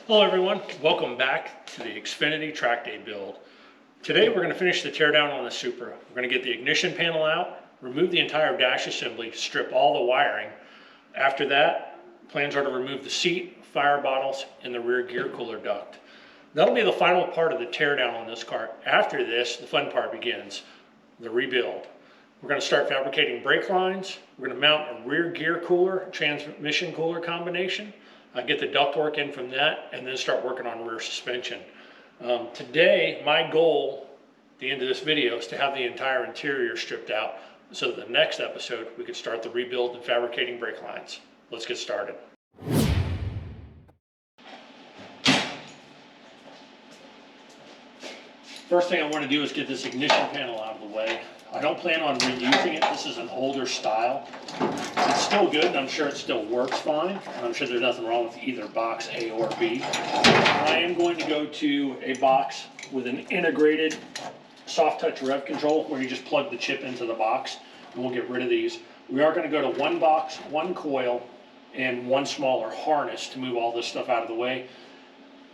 Hello everyone, welcome back to the XFINITY track day build. Today we're going to finish the teardown on the Supra. We're going to get the ignition panel out, remove the entire dash assembly, strip all the wiring. After that, plans are to remove the seat, fire bottles, and the rear gear cooler duct. That'll be the final part of the teardown on this car. After this, the fun part begins, the rebuild. We're going to start fabricating brake lines. We're going to mount a rear gear cooler, transmission cooler combination. Get the ductwork in from that, and then start working on rear suspension. Today, my goal at the end of this video is to have the entire interior stripped out, so that the next episode we could start the rebuild and fabricating brake lines. Let's get started. First thing I want to do is get this ignition panel out of the way. I don't plan on reusing it. This is an older style. It's still good, and I'm sure it still works fine. I'm sure there's nothing wrong with either box A or B. I am going to go to a box with an integrated soft touch rev control where you just plug the chip into the box, and we'll get rid of these. We are going to go to one box, one coil, and one smaller harness to move all this stuff out of the way.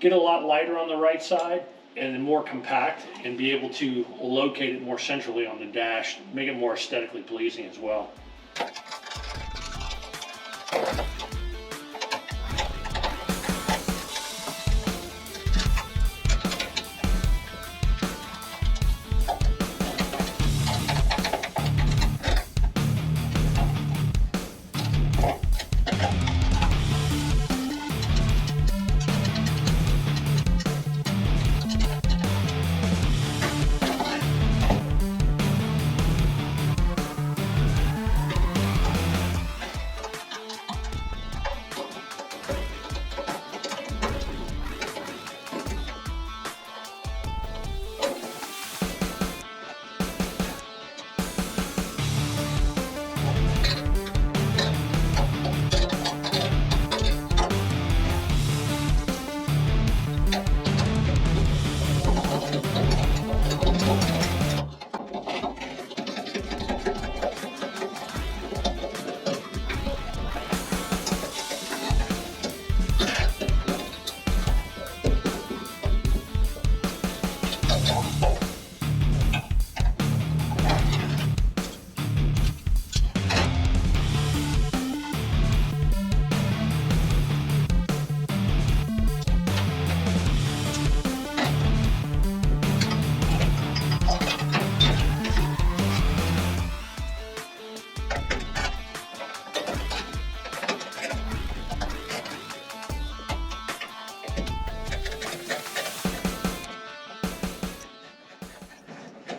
Get a lot lighter on the right side and then more compact, and be able to locate it more centrally on the dash, make it more aesthetically pleasing as well.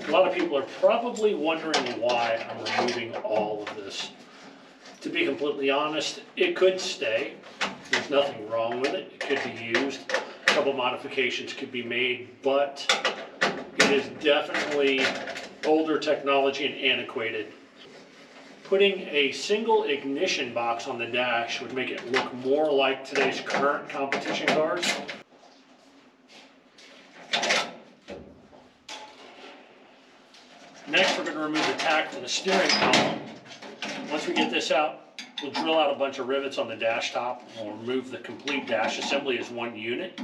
A lot of people are probably wondering why I'm removing all of this. To be completely honest, it could stay. There's nothing wrong with it. It could be used. A couple modifications could be made, but it is definitely older technology and antiquated. Putting a single ignition box on the dash would make it look more like today's current competition cars. Next, we're going to remove the tack from the steering column. Once we get this out, we'll drill out a bunch of rivets on the dash top. We'll remove the complete dash assembly as one unit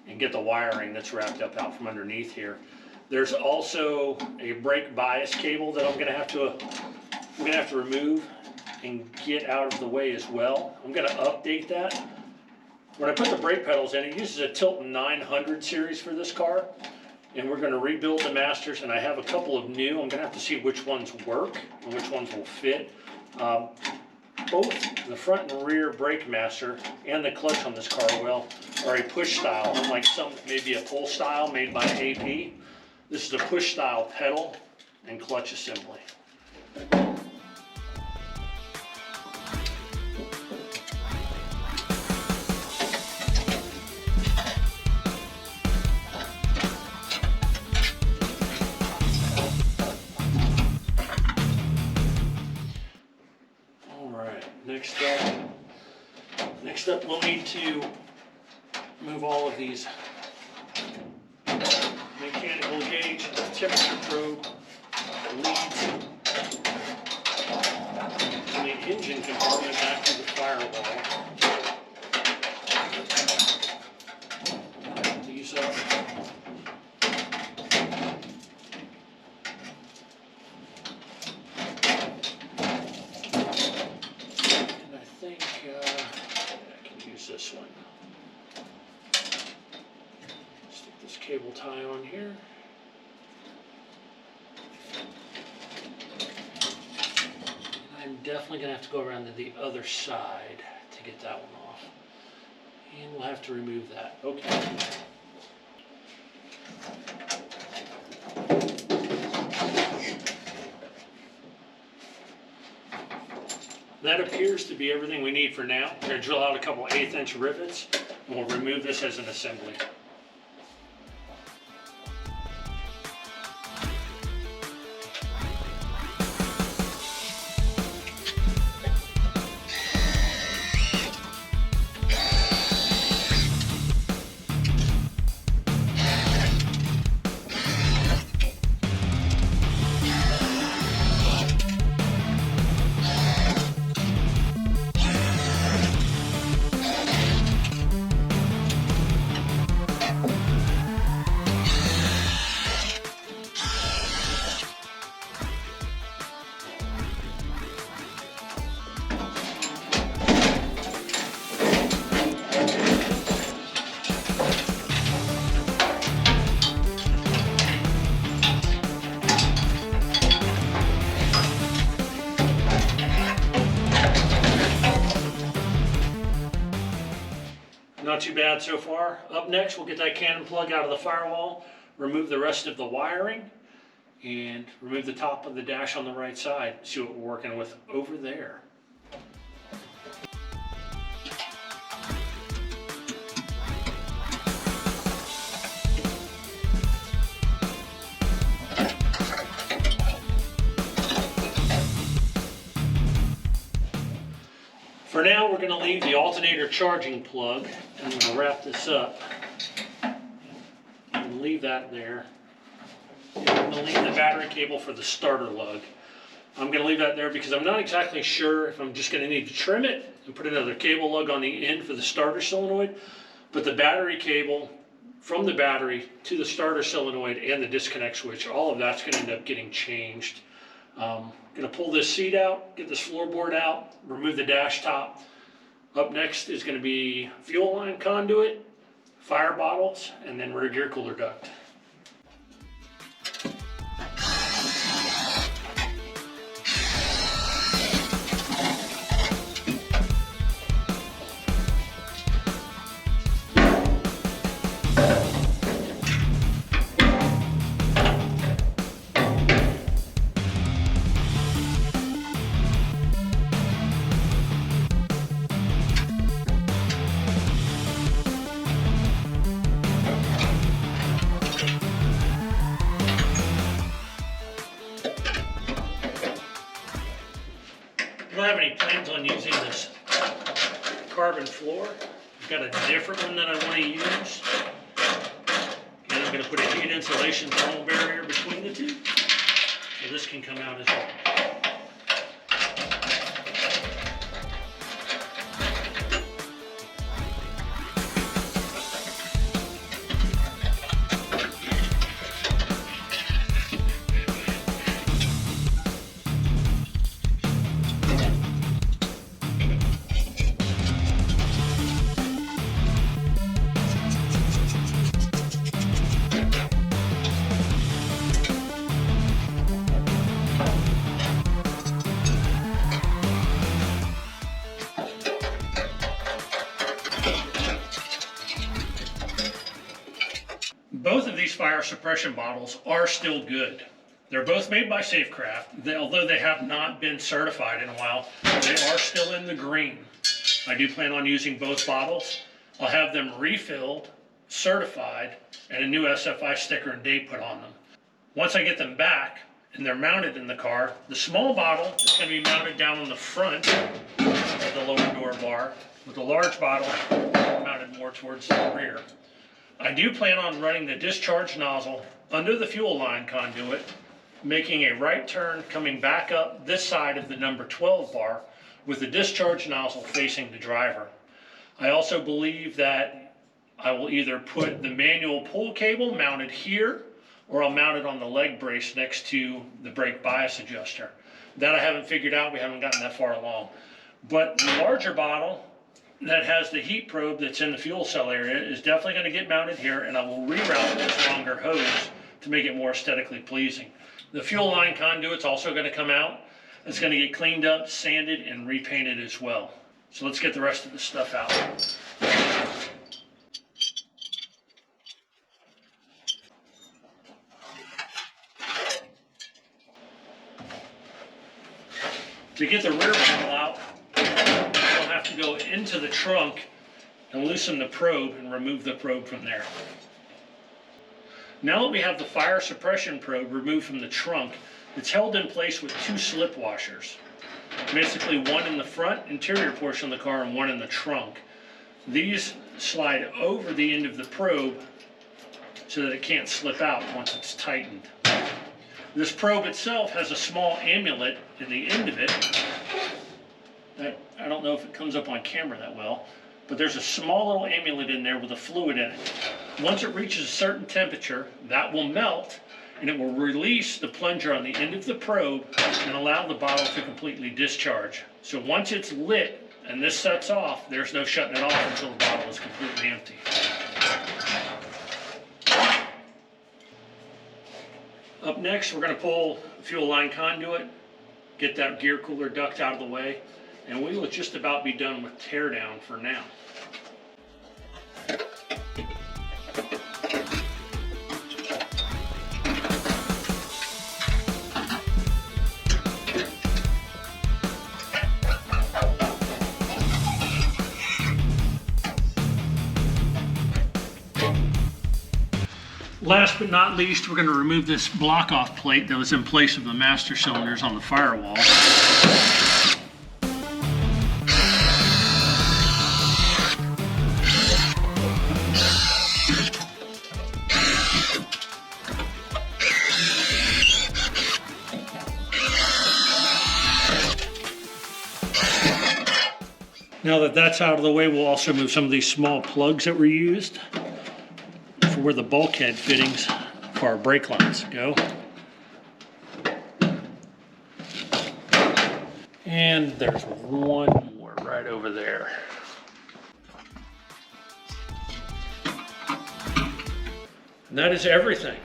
and get the wiring that's wrapped up out from underneath here. There's also a brake bias cable that I'm going to have to remove and get out of the way as well. I'm going to update that. When I put the brake pedals in, it uses a Tilton 900 series for this car. And we're going to rebuild the masters, and I have a couple of new. I'm going to have to see which ones work and which ones will fit. Both the front and rear brake master and the clutch on this car are a push style, unlike some maybe a pull style made by AP. This is a push style pedal and clutch assembly. Next up, we'll need to move all of these mechanical gauge, temperature probe, leads, and the engine compartment back to the firewall. tie on here. I'm definitely going to have to go around to the other side to get that one off. And we'll have to remove that. Okay. That appears to be everything we need for now. We're going to drill out a couple 1/8" rivets, and we'll remove this as an assembly. Not too bad so far. Up next, we'll get that cannon plug out of the firewall, remove the rest of the wiring, and remove the top of the dash on the right side. See what we're working with over there. For now, we're going to leave the alternator charging plug, and I'm going to wrap this up. I'm going to leave that there. And I'm going to leave the battery cable for the starter lug. I'm going to leave that there because I'm not exactly sure if I'm just going to need to trim it and put another cable lug on the end for the starter solenoid. But the battery cable from the battery to the starter solenoid and the disconnect switch, all of that's going to end up getting changed. Going to pull this seat out, get this floorboard out, remove the dash top. Up next is going to be fuel line conduit, fire bottles, and then rear gear cooler duct. I don't have any plans on using this carbon floor. I've got a different one that I want to use. And I'm going to put a heat insulation thermal barrier between the two. So this can come out as well. Both of these fire suppression bottles are still good. They're both made by Safecraft. Although they have not been certified in a while, they are still in the green. I do plan on using both bottles. I'll have them refilled, certified, and a new SFI sticker and date put on them. Once I get them back and they're mounted in the car, the small bottle is going to be mounted down on the front of the lower door bar, with the large bottle mounted more towards the rear. I do plan on running the discharge nozzle under the fuel line conduit, making a right turn coming back up this side of the number 12 bar with the discharge nozzle facing the driver. I also believe that I will either put the manual pull cable mounted here, or I'll mount it on the leg brace next to the brake bias adjuster. That I haven't figured out. We haven't gotten that far along. But the larger bottle that has the heat probe that's in the fuel cell area is definitely going to get mounted here, and I will reroute this longer hose to make it more aesthetically pleasing. The fuel line conduit's also going to come out. It's going to get cleaned up, sanded, and repainted as well. So let's get the rest of the stuff out. To get the rear panel out, we'll have to go into the trunk and loosen the probe and remove the probe from there. Now that we have the fire suppression probe removed from the trunk, it's held in place with two slip washers. Basically one in the front interior portion of the car and one in the trunk. These slide over the end of the probe so that it can't slip out once it's tightened. This probe itself has a small amulet in the end of it. I don't know if it comes up on camera that well, but there's a small little amulet in there with a fluid in it. Once it reaches a certain temperature, that will melt and it will release the plunger on the end of the probe and allow the bottle to completely discharge. So once it's lit and this sets off, there's no shutting it off until the bottle is completely empty. Up next, we're going to pull the fuel line conduit, get that gear cooler duct out of the way, and we will just about be done with teardown for now. Last but not least, we're going to remove this block-off plate that was in place of the master cylinders on the firewall. Now that that's out of the way, we'll also move some of these small plugs that were used for where the bulkhead fittings for our brake lines go. And there's one more right over there. And that is everything.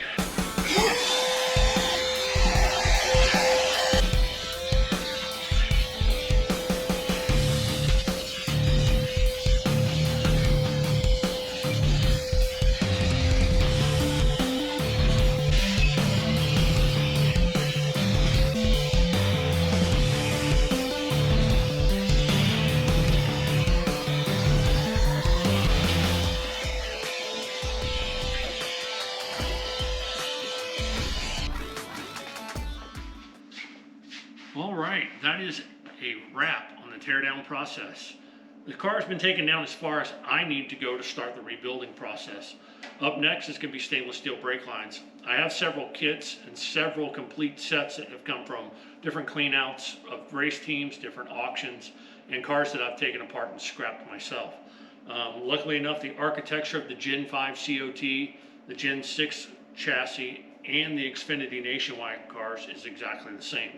All right, that is a wrap on the teardown process. The car has been taken down as far as I need to go to start the rebuilding process. Up next is going to be stainless steel brake lines. I have several kits and several complete sets that have come from different cleanouts of race teams, different auctions, and cars that I've taken apart and scrapped myself. Luckily enough, the architecture of the Gen 5 COT, the Gen 6 chassis, and the XFINITY Nationwide cars is exactly the same.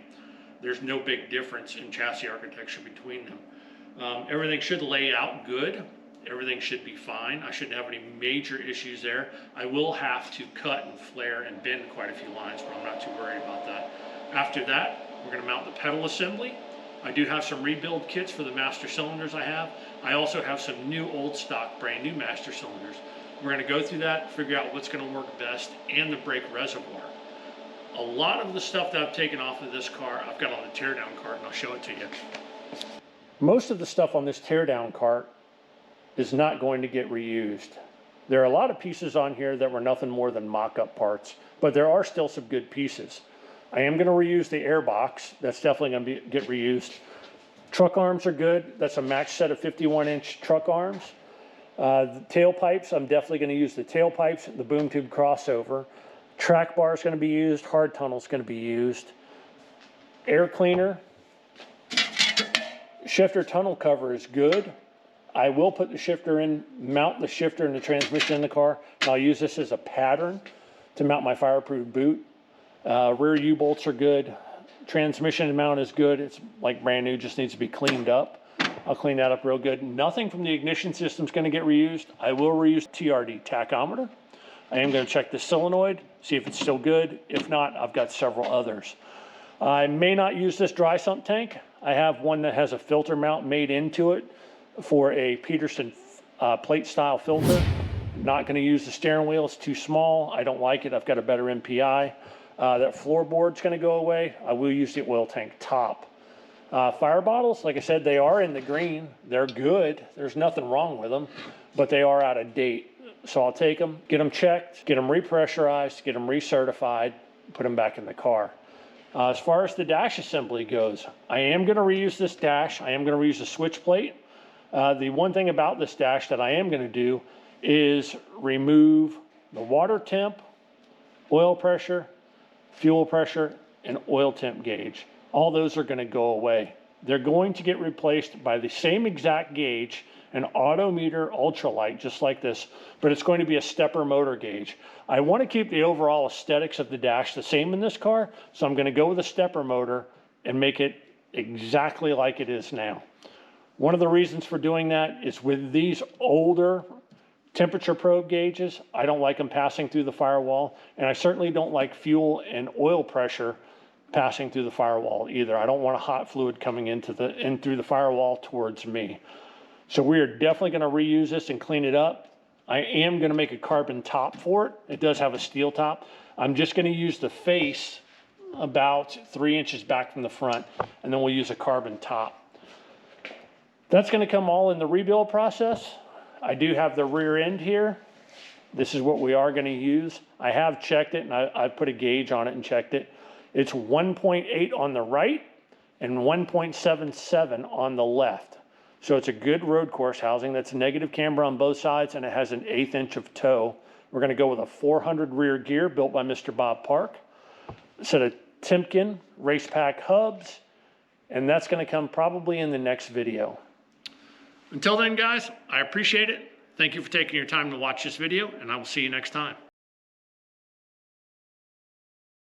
There's no big difference in chassis architecture between them. Everything should lay out good. Everything should be fine. I shouldn't have any major issues there. I will have to cut and flare and bend quite a few lines, but I'm not too worried about that. After that, we're going to mount the pedal assembly. I do have some rebuild kits for the master cylinders I have. I also have some new old stock, brand new master cylinders. We're going to go through that, figure out what's going to work best, and the brake reservoir. A lot of the stuff that I've taken off of this car, I've got on the teardown cart, and I'll show it to you. Most of the stuff on this teardown cart is not going to get reused. There are a lot of pieces on here that were nothing more than mock-up parts, but there are still some good pieces. I am going to reuse the air box. That's definitely going to get reused. Truck arms are good. That's a match set of 51-inch truck arms. The tailpipes, I'm definitely going to use the tailpipes, the boom tube crossover. Track bar is going to be used. Hard tunnel is going to be used. Air cleaner. Shifter tunnel cover is good. I will put the shifter in, mount the shifter and the transmission in the car. And I'll use this as a pattern to mount my fireproof boot. Rear U-bolts are good. Transmission mount is good. It's like brand new, just needs to be cleaned up. I'll clean that up real good. Nothing from the ignition system is going to get reused. I will reuse TRD tachometer. I am going to check the solenoid, see if it's still good. If not, I've got several others. I may not use this dry sump tank. I have one that has a filter mount made into it for a Peterson plate style filter. Not going to use the steering wheel, it's too small. I don't like it, I've got a better MPI. That floorboard's going to go away. I will use the oil tank top. Fire bottles, like I said, they are in the green. They're good, there's nothing wrong with them, but they are out of date. So I'll take them, get them checked, get them repressurized, get them recertified, put them back in the car. As far as the dash assembly goes, I am going to reuse this dash. I am going to reuse the switch plate. The one thing about this dash that I am going to do is remove the water temp, oil pressure, fuel pressure, and oil temp gauge. All those are going to go away. They're going to get replaced by the same exact gauge, an Autometer ultralight, just like this, but it's going to be a stepper motor gauge. I want to keep the overall aesthetics of the dash the same in this car, so I'm going to go with a stepper motor and make it exactly like it is now. One of the reasons for doing that is with these older temperature probe gauges, I don't like them passing through the firewall, and I certainly don't like fuel and oil pressure passing through the firewall either. I don't want a hot fluid coming in through the firewall towards me. So we are definitely going to reuse this and clean it up. I am going to make a carbon top for it. It does have a steel top. I'm just going to use the face about 3 inches back from the front, and then we'll use a carbon top. That's going to come all in the rebuild process. I do have the rear end here. This is what we are going to use. I have checked it, and I put a gauge on it and checked it. It's 1.8 on the right and 1.77 on the left. So it's a good road course housing. That's negative camber on both sides, and it has an 1/8 inch of toe. We're going to go with a 400 rear gear built by Mr. Bob Park. A set of Timken race pack hubs, and that's going to come probably in the next video. Until then, guys, I appreciate it. Thank you for taking your time to watch this video, and I will see you next time.